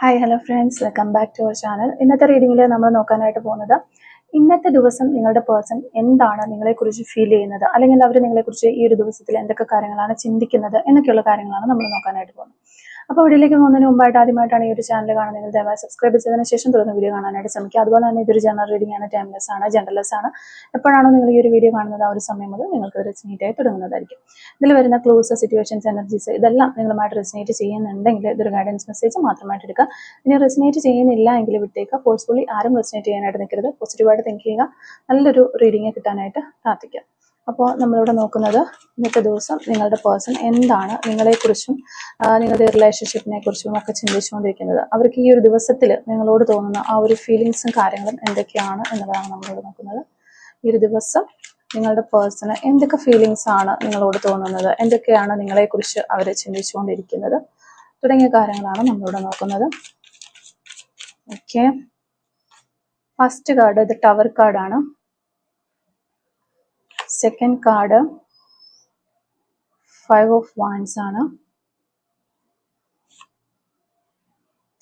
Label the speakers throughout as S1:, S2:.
S1: Hi hello friends, welcome back to our channel. ഇന്നത്തെ റീഡിങ്ങിൽ നമ്മൾ നോക്കാനായിട്ട് പോകുന്നത് ഇന്നത്തെ ദിവസം നിങ്ങളുടെ പേഴ്സൺ എന്താണ് നിങ്ങളെക്കുറിച്ച് ഫീൽ ചെയ്യുന്നത്, അല്ലെങ്കിൽ അവർ നിങ്ങളെക്കുറിച്ച് ഈ ഒരു ദിവസത്തിൽ എന്തൊക്കെ കാര്യങ്ങളാണ് ചിന്തിക്കുന്നത് എന്നൊക്കെയുള്ള കാര്യങ്ങളാണ് നമ്മൾ നോക്കാനായിട്ട് പോകുന്നത്. അപ്പോൾ വീഡിയോയിലേക്ക് പോകുന്നതിന് മുമ്പായിട്ട് ആദ്യമായിട്ടാണ് ഈ ഒരു ചാനൽ കാണുന്നത്, ദയവായി സബ്സ്ക്രൈബ് ചെയ്തതിന് ശേഷം തുടർന്ന് വീഡിയോ കാണാനായിട്ട് ശ്രമിക്കുക. അതുപോലെ തന്നെ ഇതൊരു ജനറൽ റീഡിംഗ് ആണ്, ടൈംലെസ് ആണ്, ജനറൽലെസ് ആണ്. എപ്പോഴാണോ നിങ്ങൾ ഈ ഒരു വീഡിയോ കാണുന്നത് ആ ഒരു സമയം മുതൽ നിങ്ങൾക്ക് റെസിനേറ്റ് ആയി തുടങ്ങുന്നതായിരിക്കും. ഇതിൽ വരുന്ന ക്ലൂസ്, സിറ്റുവേഷൻസ്, എനർജീസ് ഇതെല്ലാം നിങ്ങളുമായിട്ട് റെസിനേറ്റ് ചെയ്യുന്നുണ്ടെങ്കിൽ ഇതൊരു ഗൈഡൻസ് മെസ്സേജ് മാത്രമായിട്ട് എടുക്കുക. ഇനി റെസിനേറ്റ് ചെയ്യുന്നില്ല എങ്കിൽ വിട്ടേക്കുക. ഫോഴ്സ്ഫുള്ളി ആരും റെസിനേറ്റ് ചെയ്യാനായിട്ട് നിൽക്കരുത്. പോസിറ്റീവായിട്ട് തിങ്ക് ചെയ്യുക. നല്ലൊരു റീഡിങ് കിട്ടാനായിട്ട് പ്രാർത്ഥിക്കുക. അപ്പോൾ നമ്മളിവിടെ നോക്കുന്നത് ഇന്നത്തെ ദിവസം നിങ്ങളുടെ പേഴ്സൺ എന്താണ് നിങ്ങളെക്കുറിച്ചും നിങ്ങളുടെ റിലേഷൻഷിപ്പിനെ കുറിച്ചും ഒക്കെ ചിന്തിച്ചുകൊണ്ടിരിക്കുന്നത്, അവർക്ക് ഈ ഒരു ദിവസത്തിൽ നിങ്ങളോട് തോന്നുന്ന ആ ഒരു ഫീലിങ്സും കാര്യങ്ങളും എന്തൊക്കെയാണ് എന്നതാണ് നമ്മളിവിടെ നോക്കുന്നത്. ഈ ഒരു ദിവസം നിങ്ങളുടെ പേഴ്സണ് എന്തൊക്കെ ഫീലിങ്സ് ആണ് നിങ്ങളോട് തോന്നുന്നത്, എന്തൊക്കെയാണ് നിങ്ങളെക്കുറിച്ച് അവർ ചിന്തിച്ചുകൊണ്ടിരിക്കുന്നത് തുടങ്ങിയ കാര്യങ്ങളാണ് നമ്മളിവിടെ നോക്കുന്നത്. ഓക്കെ, ഫസ്റ്റ് കാർഡ് ഇത് ടവർ കാർഡാണ്. സെക്കൻഡ് കാർഡ് 5 ഓഫ് വാൻഡ്സ് ആണ്.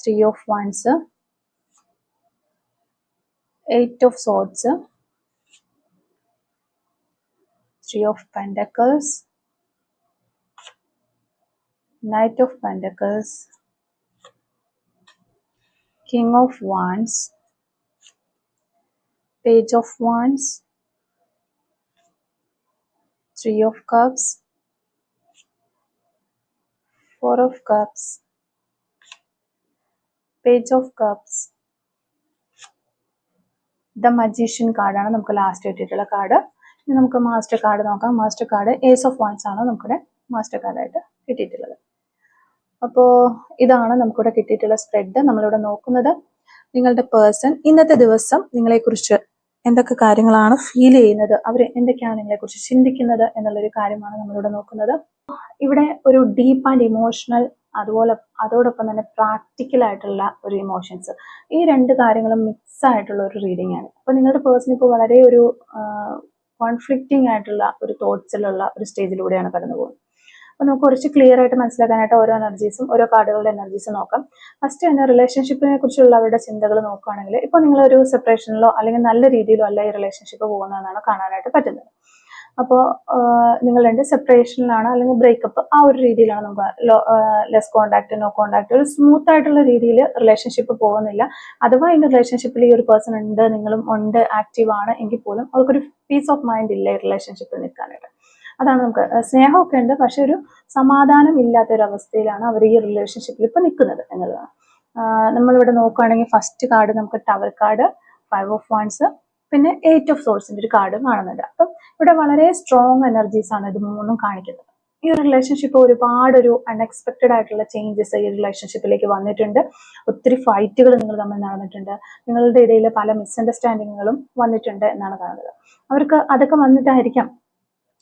S1: 3 of wands, 8 of swords, 3 of pentacles, Knight of Pentacles, King of Wands, Page of Wands, 3 of Cups, 4 of Cups, Page of Cups, The Magician കാർഡാണ് നമുക്ക് last കിട്ടിയിട്ടുള്ള card. ഇനി നമുക്ക് master card നോക്കാം. Master card Ace of Wands ആണ് നമുക്കിവിടെ master കാർഡായിട്ട് കിട്ടിയിട്ടുള്ളത്. അപ്പോൾ ഇതാണ് നമുക്കിവിടെ കിട്ടിയിട്ടുള്ള സ്പ്രെഡ്. നമ്മളിവിടെ നോക്കുന്നത് നിങ്ങളുടെ പേഴ്സൺ ഇന്നത്തെ ദിവസം നിങ്ങളെക്കുറിച്ച് എന്തൊക്കെ കാര്യങ്ങളാണ് ഫീൽ ചെയ്യുന്നത്, അവർ എന്തൊക്കെയാണ് നിങ്ങളെക്കുറിച്ച് ചിന്തിക്കുന്നത് എന്നുള്ളൊരു കാര്യമാണ് നമ്മളിവിടെ നോക്കുന്നത്. ഇവിടെ ഒരു ഡീപ്പ് ആൻഡ് ഇമോഷണൽ, അതോടൊപ്പം തന്നെ പ്രാക്ടിക്കൽ ആയിട്ടുള്ള ഒരു ഇമോഷൻസ്, ഈ രണ്ട് കാര്യങ്ങളും മിക്സ് ആയിട്ടുള്ള ഒരു റീഡിംഗ് ആണ്. അപ്പോൾ നിങ്ങളുടെ പേഴ്സൺ ഇപ്പോൾ വളരെ ഒരു കോൺഫ്ലിക്റ്റിംഗ് ആയിട്ടുള്ള ഒരു തോട്ട്സിലുള്ള ഒരു സ്റ്റേജിലൂടെയാണ് കടന്നു പോകുന്നത്. അപ്പോൾ നമുക്ക് കുറച്ച് ക്ലിയർ ആയിട്ട് മനസ്സിലാക്കാനായിട്ട് ഓരോ എനർജീസും ഓരോ കാർഡുകളുടെ എനർജീസും നോക്കാം. ഫസ്റ്റ് തന്നെ റിലേഷൻഷിപ്പിനെ കുറിച്ചുള്ള അവരുടെ ചിന്തകൾ നോക്കുകയാണെങ്കിൽ ഇപ്പോൾ നിങ്ങളൊരു സെപ്പറേഷനിലോ അല്ലെങ്കിൽ നല്ല രീതിയിലോ അല്ല ഈ റിലേഷൻഷിപ്പ് പോകുന്നതെന്നാണ് കാണാനായിട്ട് പറ്റുന്നത്. അപ്പോൾ നിങ്ങൾ രണ്ട് സെപ്പറേഷനിലാണ് അല്ലെങ്കിൽ ബ്രേക്കപ്പ്, ആ ഒരു രീതിയിലാണ് നമുക്ക് ലെസ് കോണ്ടാക്ട്, നോ കോണ്ടാക്ട്, ഒരു സ്മൂത്ത് ആയിട്ടുള്ള രീതിയിൽ റിലേഷൻഷിപ്പ് പോകുന്നില്ല. അഥവാ ഈ റിലേഷൻഷിപ്പിൽ ഈ ഒരു പേഴ്സൺ ഉണ്ട്, നിങ്ങളും ഉണ്ട്, ആക്റ്റീവ് ആണ് എങ്കിൽ പോലും അവർക്കൊരു പീസ് ഓഫ് മൈൻഡ് ഇല്ല ഈ റിലേഷൻഷിപ്പിൽ നിൽക്കാനായിട്ട്. അതാണ് നമുക്ക് സ്നേഹമൊക്കെ ഉണ്ട്, പക്ഷെ ഒരു സമാധാനം ഇല്ലാത്തൊരവസ്ഥയിലാണ് അവർ ഈ റിലേഷൻഷിപ്പിൽ ഇപ്പം നിൽക്കുന്നത് എന്നുള്ളതാണ്. നമ്മളിവിടെ നോക്കുകയാണെങ്കിൽ ഫസ്റ്റ് കാർഡ് നമുക്ക് ടവർ കാർഡ്, 5 ഓഫ് വാൻഡ്സ്, പിന്നെ 8 ഓഫ് സോർഡ്സിന്റെ ഒരു കാർഡ് കാണുന്നുണ്ട്. അപ്പം ഇവിടെ വളരെ സ്ട്രോങ് എനർജീസ് ആണ് ഇത് മൂന്നും കാണിക്കുന്നത്. ഈ ഒരു റിലേഷൻഷിപ്പ് ഒരുപാട് ഒരു അൺഎക്സ്പെക്റ്റഡ് ആയിട്ടുള്ള ചേഞ്ചസ് ഈ റിലേഷൻഷിപ്പിലേക്ക് വന്നിട്ടുണ്ട്. ഒത്തിരി ഫൈറ്റുകൾ നിങ്ങൾ തമ്മിൽ നടന്നിട്ടുണ്ട്. നിങ്ങളുടെ ഇടയിൽ പല മിസ്അണ്ടർസ്റ്റാൻഡിങ്ങുകളും വന്നിട്ടുണ്ട് എന്നാണ് കാണുന്നത്. അവർക്ക് അതൊക്കെ വന്നിട്ടായിരിക്കാം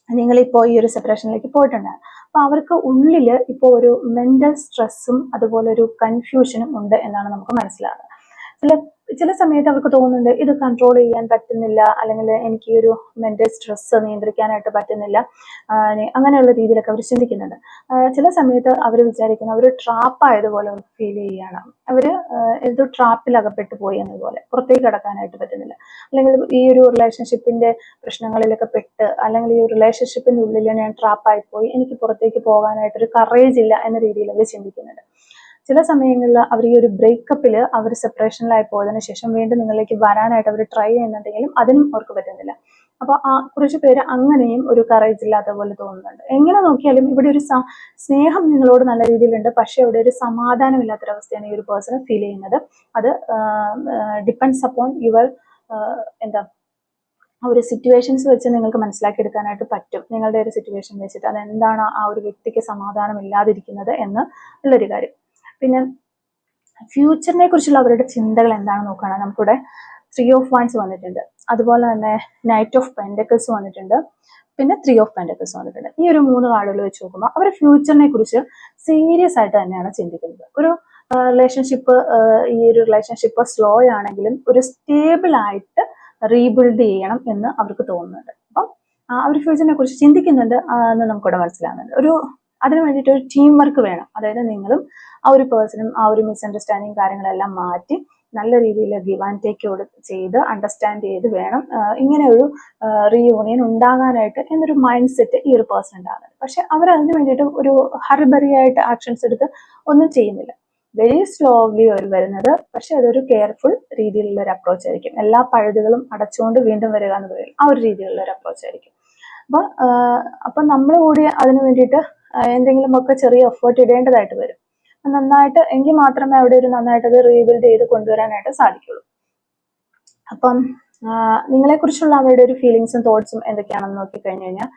S1: നിങ്ങളിപ്പോൾ ഈ ഒരു സെപ്പറേഷനിലേക്ക് പോയിട്ടുണ്ട്. അപ്പോൾ അവർക്ക് ഉള്ളിൽ ഇപ്പോൾ ഒരു മെന്റൽ സ്ട്രെസ്സും അതുപോലെ ഒരു കൺഫ്യൂഷനും ഉണ്ട് എന്നാണ് നമുക്ക് മനസ്സിലാകുന്നത്. ചില സമയത്ത് അവർക്ക് തോന്നുന്നുണ്ട് ഇത് കൺട്രോൾ ചെയ്യാൻ പറ്റുന്നില്ല, അല്ലെങ്കിൽ എനിക്ക് ഈ ഒരു മെന്റൽ സ്ട്രെസ് നിയന്ത്രിക്കാനായിട്ട് പറ്റുന്നില്ല, അങ്ങനെയുള്ള രീതിയിലൊക്കെ അവർ ചിന്തിക്കുന്നുണ്ട്. ചില സമയത്ത് അവർ വിചാരിക്കുന്ന അവർ ട്രാപ്പ് ആയതുപോലെ അവർ ഫീൽ ചെയ്യുകയാണ്. അവർ ഏതോ ട്രാപ്പിൽ അകപ്പെട്ടു പോയി എന്നതുപോലെ പുറത്തേക്ക് കടക്കാനായിട്ട് പറ്റുന്നില്ല, അല്ലെങ്കിൽ ഈ ഒരു റിലേഷൻഷിപ്പിന്റെ പ്രശ്നങ്ങളിലൊക്കെ പെട്ട്, അല്ലെങ്കിൽ ഈ ഒരു റിലേഷൻഷിപ്പിന്റെ ഉള്ളിൽ ഞാൻ ട്രാപ്പായി പോയി, എനിക്ക് പുറത്തേക്ക് പോകാനായിട്ടൊരു കറേജ് ഇല്ല എന്ന രീതിയിൽ അവർ ചിന്തിക്കുന്നുണ്ട്. ചില സമയങ്ങളിൽ അവർ ഈ ഒരു ബ്രേക്കപ്പിൽ അവർ സെപ്പറേഷനിലായി പോയതിനു ശേഷം വീണ്ടും നിങ്ങളിലേക്ക് വരാനായിട്ട് അവർ ട്രൈ ചെയ്യുന്നുണ്ടെങ്കിലും അതിനും അവർക്ക് പറ്റുന്നില്ല. അപ്പോൾ കുറച്ച് പേര് അങ്ങനെയും ഒരു കറേജ് ഇല്ലാത്ത പോലെ തോന്നുന്നുണ്ട്. എങ്ങനെ നോക്കിയാലും ഇവിടെ ഒരു സ്നേഹം നിങ്ങളോട് നല്ല രീതിയിലുണ്ട്, പക്ഷെ ഇവിടെ ഒരു സമാധാനം ഇല്ലാത്തൊരവസ്ഥയാണ് ഈ ഒരു പേഴ്സൺ ഫീൽ ചെയ്യുന്നത്. അത് ഡിപ്പെൻഡ്സ് അപ്പോൺ യുവർ ആ ഒരു സിറ്റുവേഷൻസ് വെച്ച് നിങ്ങൾക്ക് മനസ്സിലാക്കിയെടുക്കാനായിട്ട് പറ്റും. നിങ്ങളുടെ ഒരു സിറ്റുവേഷൻ വെച്ചിട്ട് അതെന്താണ് ആ ഒരു വ്യക്തിക്ക് സമാധാനം ഇല്ലാതിരിക്കുന്നത് എന്ന് ഉള്ളൊരു കാര്യം. പിന്നെ ഫ്യൂച്ചറിനെ കുറിച്ചുള്ള അവരുടെ ചിന്തകൾ എന്താണെന്ന് നോക്കുകയാണെങ്കിൽ നമുക്കിവിടെ 3 ഓഫ് വാൻഡ്സ് വന്നിട്ടുണ്ട്, അതുപോലെ തന്നെ നൈറ്റ് ഓഫ് പെൻഡക്കിൾസ് വന്നിട്ടുണ്ട്, പിന്നെ 3 ഓഫ് പെൻഡക്കിൾസ് വന്നിട്ടുണ്ട്. ഈ ഒരു 3 കാർഡുകൾ വെച്ച് നോക്കുമ്പോൾ അവർ ഫ്യൂച്ചറിനെ കുറിച്ച് സീരിയസ് ആയിട്ട് തന്നെയാണ് ചിന്തിക്കുന്നത്. ഒരു റിലേഷൻഷിപ്പ്, ഈ ഒരു റിലേഷൻഷിപ്പ് സ്ലോ ആണെങ്കിലും ഒരു സ്റ്റേബിൾ ആയിട്ട് റീബിൽഡ് ചെയ്യണം എന്ന് അവർക്ക് തോന്നുന്നുണ്ട്. അപ്പം അവർ ഫ്യൂച്ചറിനെ കുറിച്ച് ചിന്തിക്കുന്നുണ്ട് എന്ന് നമുക്കിവിടെ മനസ്സിലാകുന്നുണ്ട്. ഒരു അതിന് വേണ്ടിയിട്ട് ഒരു ടീം വർക്ക് വേണം. അതായത് നിങ്ങളും ആ ഒരു പേഴ്സണും ആ ഒരു മിസ്അണ്ടർസ്റ്റാൻഡിങ് കാര്യങ്ങളെല്ലാം മാറ്റി നല്ല രീതിയിൽ ഗിവ് ആൻഡ് ടേക്ക് ചെയ്ത് അണ്ടർസ്റ്റാൻഡ് ചെയ്ത് വേണം ഇങ്ങനെ ഒരു റീയൂണിയൻ ഉണ്ടാകാനായിട്ട് എന്നൊരു മൈൻഡ് സെറ്റ് ഈ ഒരു പേഴ്സൺ ഉണ്ടാകുന്നത്. പക്ഷെ അവർ അതിന് വേണ്ടിയിട്ട് ഒരു ഹറിബറി ആയിട്ട് ആക്ഷൻസ് എടുത്ത് ഒന്നും ചെയ്യുന്നില്ല. വെരി സ്ലോലി അവർ വരുന്നത്. പക്ഷെ അതൊരു കെയർഫുൾ രീതിയിലുള്ള ഒരു അപ്രോച്ച് ആയിരിക്കും. എല്ലാ പഴുതുകളും അടച്ചുകൊണ്ട് വീണ്ടും വരിക എന്ന് പറയും, ആ ഒരു രീതിയിലുള്ള ഒരു അപ്രോച്ച് ആയിരിക്കും. അപ്പൊ നമ്മൾ കൂടി അതിന് വേണ്ടിയിട്ട് എന്തെങ്കിലുമൊക്കെ ചെറിയ എഫേർട്ട് ഇടേണ്ടതായിട്ട് വരും. നന്നായിട്ട് എങ്കിൽ മാത്രമേ അവിടെ ഒരു നന്നായിട്ട് അത് റീബിൽഡ് ചെയ്ത് കൊണ്ടുവരാനായിട്ട് സാധിക്കുള്ളൂ. അപ്പം നിങ്ങളെ കുറിച്ചുള്ള അവരുടെ ഒരു ഫീലിങ്സും തോട്ട്സും എന്തൊക്കെയാണെന്ന് നോക്കിക്കഴിഞ്ഞു കഴിഞ്ഞാൽ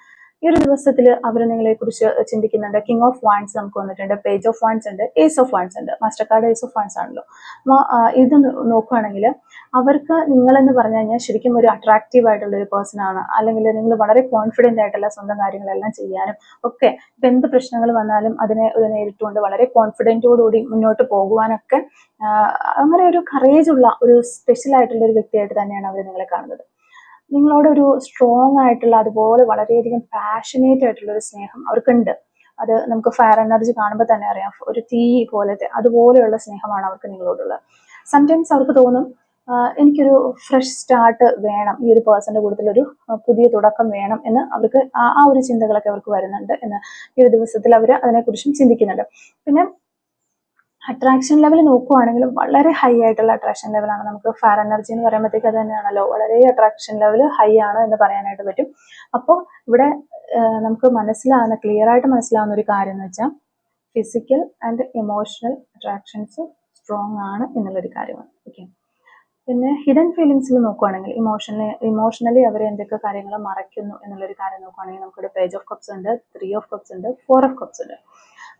S1: ഈ ഒരു ദിവസത്തിൽ അവർ നിങ്ങളെ കുറിച്ച് ചിന്തിക്കുന്നുണ്ട്. കിങ് ഓഫ് വാൻസ് നമുക്ക് വന്നിട്ടുണ്ട്, പേജ് ഓഫ് വാൻസ് ഉണ്ട്, ഏസ് ഓഫ് വാൻസ് ഉണ്ട്. Master card ace of wands ആണല്ലോ. അപ്പോൾ ഇത് നോക്കുകയാണെങ്കിൽ അവർക്ക് നിങ്ങളെന്ന് പറഞ്ഞു കഴിഞ്ഞാൽ ശരിക്കും ഒരു അട്രാക്റ്റീവ് ആയിട്ടുള്ള ഒരു പേഴ്സൺ ആണ്. അല്ലെങ്കിൽ നിങ്ങൾ വളരെ കോൺഫിഡന്റ് ആയിട്ടുള്ള സ്വന്തം കാര്യങ്ങളെല്ലാം ചെയ്യാനും ഒക്കെ ഇപ്പം എന്ത് പ്രശ്നങ്ങൾ വന്നാലും അതിനെ നേരിട്ടുകൊണ്ട് വളരെ കോൺഫിഡൻറ്റോടുകൂടി മുന്നോട്ട് പോകുവാനൊക്കെ അങ്ങനെ ഒരു കറേജ് ഉള്ള ഒരു സ്പെഷ്യൽ ആയിട്ടുള്ള ഒരു വ്യക്തിയായിട്ട് തന്നെയാണ് അവർ നിങ്ങളെ കാണുന്നത്. നിങ്ങളോട് ഒരു സ്ട്രോങ് ആയിട്ടുള്ള അതുപോലെ വളരെയധികം പാഷനേറ്റ് ആയിട്ടുള്ള ഒരു സ്നേഹം അവർക്കുണ്ട്. അത് നമുക്ക് ഫയർ എനർജി കാണുമ്പോൾ തന്നെ അറിയാം, ഒരു തീ പോലത്തെ അതുപോലെയുള്ള സ്നേഹമാണ് അവർക്ക് നിങ്ങളോടുള്ളത്. സംടൈംസ് അവർക്ക് തോന്നും എനിക്കൊരു ഫ്രഷ് സ്റ്റാർട്ട് വേണം, ഈ ഒരു പേഴ്സന്റെ കൂട്ടത്തിൽ ഒരു പുതിയ തുടക്കം വേണം എന്ന് അവർക്ക് ആ ഒരു ചിന്തകളൊക്കെ അവർക്ക് വരുന്നുണ്ട് എന്ന് ഈ ഒരു ദിവസത്തിൽ അവർ അതിനെക്കുറിച്ചും ചിന്തിക്കുന്നുണ്ട്. പിന്നെ അട്രാക്ഷൻ ലെവൽ നോക്കുവാണെങ്കിൽ വളരെ ഹൈ ആയിട്ടുള്ള അട്രാക്ഷൻ ലെവലാണ്. നമുക്ക് ഫയർ എനർജി എന്ന് പറയുമ്പോഴത്തേക്ക് അത് തന്നെയാണല്ലോ, വളരെ അട്രാക്ഷൻ ലെവൽ ഹൈ ആണ് എന്ന് പറയാനായിട്ട് പറ്റും. അപ്പോൾ ഇവിടെ നമുക്ക് ക്ലിയർ ആയിട്ട് മനസ്സിലാവുന്ന ഒരു കാര്യം എന്ന് വെച്ചാൽ physical and emotional attractions strong ആണ് എന്നുള്ളൊരു കാര്യമാണ്. ഓക്കെ. പിന്നെ ഹിഡൻ ഫീലിങ്സിൽ നോക്കുവാണെങ്കിൽ ഇമോഷണലി അവർ എന്തൊക്കെ കാര്യങ്ങൾ മറയ്ക്കുന്നു എന്നുള്ളൊരു കാര്യം നോക്കുവാണെങ്കിൽ നമുക്കിവിടെ പേജ് ഓഫ് കപ്സ് ഉണ്ട്, 3 ഓഫ് കപ്സ് ഉണ്ട്, 4 ഓഫ് കപ്സ് ഉണ്ട്.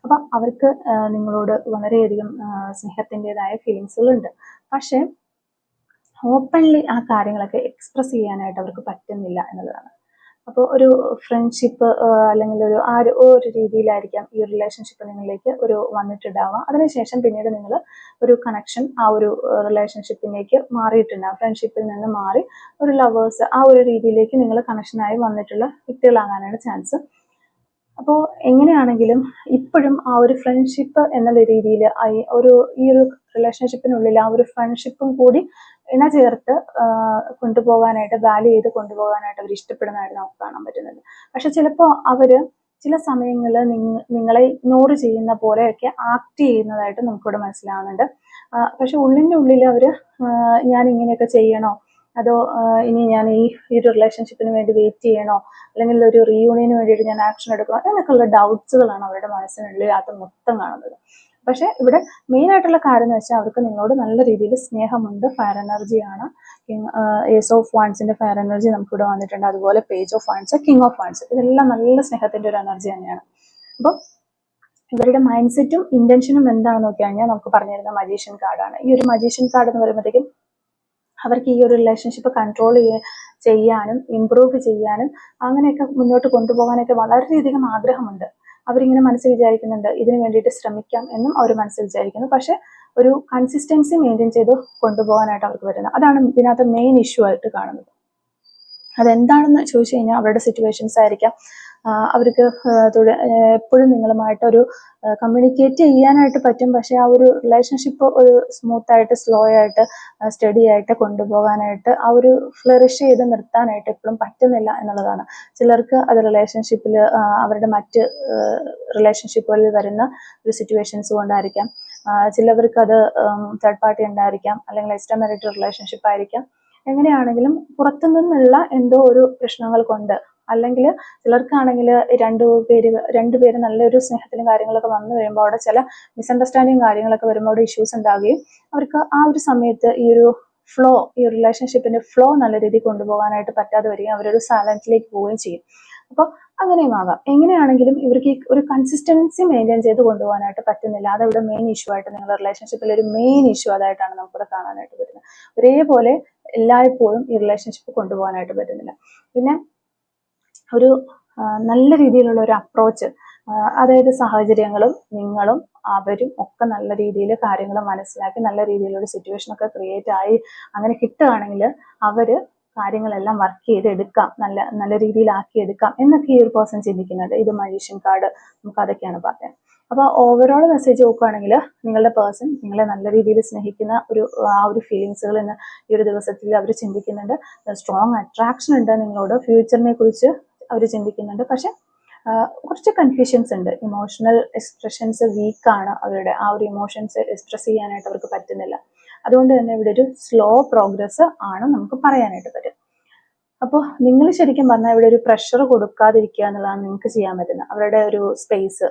S1: അപ്പൊ അവർക്ക് നിങ്ങളോട് വളരെയധികം സ്നേഹത്തിൻ്റെതായ ഫീലിങ്സുകളുണ്ട്. പക്ഷെ ഓപ്പൺലി ആ കാര്യങ്ങളൊക്കെ എക്സ്പ്രസ് ചെയ്യാനായിട്ട് അവർക്ക് പറ്റുന്നില്ല എന്നുള്ളതാണ്. അപ്പോൾ ഒരു ഫ്രണ്ട്ഷിപ്പ് അല്ലെങ്കിൽ ഒരു രീതിയിലായിരിക്കാം ഈ റിലേഷൻഷിപ്പ് നിങ്ങളിലേക്ക് വന്നിട്ടുണ്ടാവുക. അതിനുശേഷം പിന്നീട് നിങ്ങൾ ഒരു കണക്ഷൻ ആ ഒരു റിലേഷൻഷിപ്പിലേക്ക് മാറിയിട്ടുണ്ടാവും. ഫ്രണ്ട്ഷിപ്പിൽ നിന്ന് മാറി ഒരു ലവേഴ്സ് ആ ഒരു രീതിയിലേക്ക് നിങ്ങൾ കണക്ഷനായി വന്നിട്ടുള്ള വ്യക്തികളാകാനാണ് ചാൻസ്. അപ്പോൾ എങ്ങനെയാണെങ്കിലും ഇപ്പോഴും ആ ഒരു ഫ്രണ്ട്ഷിപ്പ് എന്നുള്ള രീതിയിൽ ഈ ഒരു റിലേഷൻഷിപ്പിനുള്ളിൽ ആ ഒരു ഫ്രണ്ട്ഷിപ്പും കൂടി ചേർത്ത് കൊണ്ടുപോകാനായിട്ട് വാല്യൂ ചെയ്ത് കൊണ്ടുപോകാനായിട്ട് അവർ ഇഷ്ടപ്പെടുന്നതായിട്ട് നമുക്ക് കാണാൻ പറ്റുന്നുണ്ട്. പക്ഷെ ചിലപ്പോൾ അവര് ചില സമയങ്ങളിൽ നിങ്ങളെ ഇഗ്നോർ ചെയ്യുന്ന പോലെയൊക്കെ ആക്ട് ചെയ്യുന്നതായിട്ട് നമുക്കിവിടെ മനസ്സിലാവുന്നുണ്ട്. പക്ഷെ ഉള്ളിൻ്റെ ഉള്ളിൽ അവര് ഞാൻ ഇങ്ങനെയൊക്കെ ചെയ്യണോ, അതോ ഇനി ഞാൻ ഈ ഒരു റിലേഷൻഷിപ്പിന് വേണ്ടി വെയിറ്റ് ചെയ്യണോ, അല്ലെങ്കിൽ ഒരു റീയൂണിയന് വേണ്ടിയിട്ട് ഞാൻ ആക്ഷൻ എടുക്കണോ എന്നൊക്കെയുള്ള ഡൗട്ട്സുകളാണ് അവരുടെ മനസ്സിനുള്ളിൽ അത് മൊത്തം കാണുന്നത്. പക്ഷെ ഇവിടെ മെയിൻ ആയിട്ടുള്ള കാര്യം എന്ന് വെച്ചാൽ അവർക്ക് നിങ്ങളോട് നല്ല രീതിയിൽ സ്നേഹമുണ്ട്. ഫയർ എനർജിയാണ്. ഏസ് ഓഫ് വാൻസിന്റെ ഫയർ എനർജി നമുക്കിവിടെ വന്നിട്ടുണ്ട്. അതുപോലെ page of vans, king of wands, ഇതെല്ലാം നല്ല സ്നേഹത്തിന്റെ ഒരു എനർജി തന്നെയാണ്. അപ്പം ഇവരുടെ മൈൻഡ് സെറ്റും ഇന്റൻഷനും എന്താണെന്ന് നോക്കി കഴിഞ്ഞാൽ നമുക്ക് പറഞ്ഞിരുന്ന മജീഷ്യൻ കാർഡാണ്. ഈ ഒരു മജീഷ്യൻ കാർഡ് എന്ന് പറയുമ്പോഴത്തേക്കും അവർക്ക് ഈ ഒരു റിലേഷൻഷിപ്പ് കൺട്രോൾ ചെയ്യാനും ഇംപ്രൂവ് ചെയ്യാനും അങ്ങനെയൊക്കെ മുന്നോട്ട് കൊണ്ടുപോകാനൊക്കെ വളരെയധികം ആഗ്രഹമുണ്ട്. അവരിങ്ങനെ മനസ്സിൽ വിചാരിക്കുന്നുണ്ട് ഇതിനു വേണ്ടിയിട്ട് ശ്രമിക്കാം എന്നും അവർ മനസ്സിൽ വിചാരിക്കുന്നു. പക്ഷെ ഒരു കൺസിസ്റ്റൻസി മെയിൻറ്റെയിൻ ചെയ്ത് കൊണ്ടുപോകാനായിട്ട് അവർക്ക് വരുന്നത്, അതാണ് ഇതിനകത്ത് മെയിൻ ഇഷ്യൂ ആയിട്ട് കാണുന്നത്. അതെന്താണെന്ന് ചോദിച്ചു കഴിഞ്ഞാൽ അവരുടെ സിറ്റുവേഷൻസ് ആയിരിക്കാം. അവർക്ക് എപ്പോഴും നിങ്ങളുമായിട്ടൊരു കമ്മ്യൂണിക്കേറ്റ് ചെയ്യാനായിട്ട് പറ്റും. പക്ഷെ ആ ഒരു റിലേഷൻഷിപ്പ് ഒരു സ്മൂത്ത് ആയിട്ട് സ്ലോ ആയിട്ട് സ്റ്റഡി ആയിട്ട് കൊണ്ടുപോകാനായിട്ട് ആ ഒരു ഫ്ലറിഷ് ചെയ്ത് നിർത്താനായിട്ട് എപ്പോഴും പറ്റുന്നില്ല എന്നുള്ളതാണ്. ചിലർക്ക് അത് റിലേഷൻഷിപ്പിൽ അവരുടെ മറ്റ് റിലേഷൻഷിപ്പുകളിൽ വരുന്ന ഒരു സിറ്റുവേഷൻസ് കൊണ്ടായിരിക്കാം. ചിലവർക്ക് അത് തേർഡ് പാർട്ടി ഉണ്ടായിരിക്കാം, അല്ലെങ്കിൽ എക്സ്ട്രാ മാരിറ്റൽ റിലേഷൻഷിപ്പ് ആയിരിക്കാം. എങ്ങനെയാണെങ്കിലും പുറത്തു നിന്നുള്ള എന്തോ ഒരു പ്രശ്നങ്ങൾ കൊണ്ട്, അല്ലെങ്കിൽ ചിലർക്കാണെങ്കിൽ രണ്ടുപേര് നല്ലൊരു സ്നേഹത്തിലും കാര്യങ്ങളൊക്കെ വന്നു കഴിയുമ്പോൾ അവിടെ ചില മിസ്അണ്ടർസ്റ്റാൻഡിങ് കാര്യങ്ങളൊക്കെ വരുമ്പോൾ അവിടെ ഇഷ്യൂസ് ഉണ്ടാവുകയും അവർക്ക് ആ ഒരു സമയത്ത് ഈ റിലേഷൻഷിപ്പിന്റെ ഫ്ലോ നല്ല രീതിയിൽ കൊണ്ടുപോകാനായിട്ട് പറ്റാതെ വരികയും അവരൊരു സൈലന്റിലേക്ക് പോവുകയും ചെയ്യും. അപ്പോൾ അങ്ങനെയും ആകാം. എങ്ങനെയാണെങ്കിലും ഇവർക്ക് ഒരു കൺസിസ്റ്റൻസി മെയിൻറ്റെയിൻ ചെയ്ത് കൊണ്ടുപോകാനായിട്ട് പറ്റുന്നില്ല. അതവിടെ മെയിൻ ഇഷ്യൂ ആയിട്ട്, നിങ്ങളുടെ റിലേഷൻഷിപ്പിൽ ഒരു മെയിൻ ഇഷ്യൂ അതായിട്ടാണ് നമുക്കിവിടെ കാണാനായിട്ട് വരുന്നത്. ഒരേപോലെ എല്ലായ്പ്പോഴും ഈ റിലേഷൻഷിപ്പ് കൊണ്ടുപോകാനായിട്ട് പറ്റുന്നില്ല. പിന്നെ ഒരു നല്ല രീതിയിലുള്ള ഒരു അപ്രോച്ച്, അതായത് സാഹചര്യങ്ങളും നിങ്ങളും അവരും ഒക്കെ നല്ല രീതിയിൽ കാര്യങ്ങൾ മനസ്സിലാക്കി നല്ല രീതിയിലുള്ള സിറ്റുവേഷൻ ഒക്കെ ക്രിയേറ്റ് ആയി അങ്ങനെ കിട്ടുകയാണെങ്കിൽ അവര് കാര്യങ്ങളെല്ലാം വർക്ക് ചെയ്തെടുക്കാം, നല്ല നല്ല രീതിയിലാക്കി എടുക്കാം എന്നൊക്കെ ഈ ഒരു പേഴ്സൺ ചിന്തിക്കുന്നുണ്ട്. ഇത് മജീഷ്യൻ കാർഡ്, നമുക്ക് അതൊക്കെയാണ് പറഞ്ഞത്. അപ്പോൾ ഓവറോൾ മെസ്സേജ് നോക്കുകയാണെങ്കിൽ നിങ്ങളുടെ പേഴ്സൺ നിങ്ങളെ നല്ല രീതിയിൽ സ്നേഹിക്കുന്ന ആ ഒരു ഫീലിങ്സുകൾ ഇന്ന് ഈ ഒരു ദിവസത്തിൽ അവർ ചിന്തിക്കുന്നുണ്ട്. സ്ട്രോങ് അട്രാക്ഷൻ ഉണ്ട് നിങ്ങളോട്, ഫ്യൂച്ചറിനെ കുറിച്ച് അവർ ചിന്തിക്കുന്നുണ്ട്. പക്ഷെ കുറച്ച് കൺഫ്യൂഷൻസ് ഉണ്ട്. ഇമോഷണൽ എക്സ്പ്രഷൻസ് വീക്കാണ്, അവരുടെ ആ ഒരു ഇമോഷൻസ് എക്സ്പ്രസ് ചെയ്യാനായിട്ട് അവർക്ക് പറ്റുന്നില്ല. അതുകൊണ്ട് തന്നെ ഇവിടെ ഒരു സ്ലോ പ്രോഗ്രസ് ആണ് നമുക്ക് പറയാനായിട്ട് പറ്റും. അപ്പോൾ നിങ്ങൾ ശരിക്കും പറഞ്ഞാൽ ഇവിടെ ഒരു പ്രഷർ കൊടുക്കാതിരിക്കുക എന്നുള്ളതാണ് നിങ്ങൾക്ക് ചെയ്യാൻ പറ്റുന്നത്. അവരുടെ ഒരു സ്പേസ്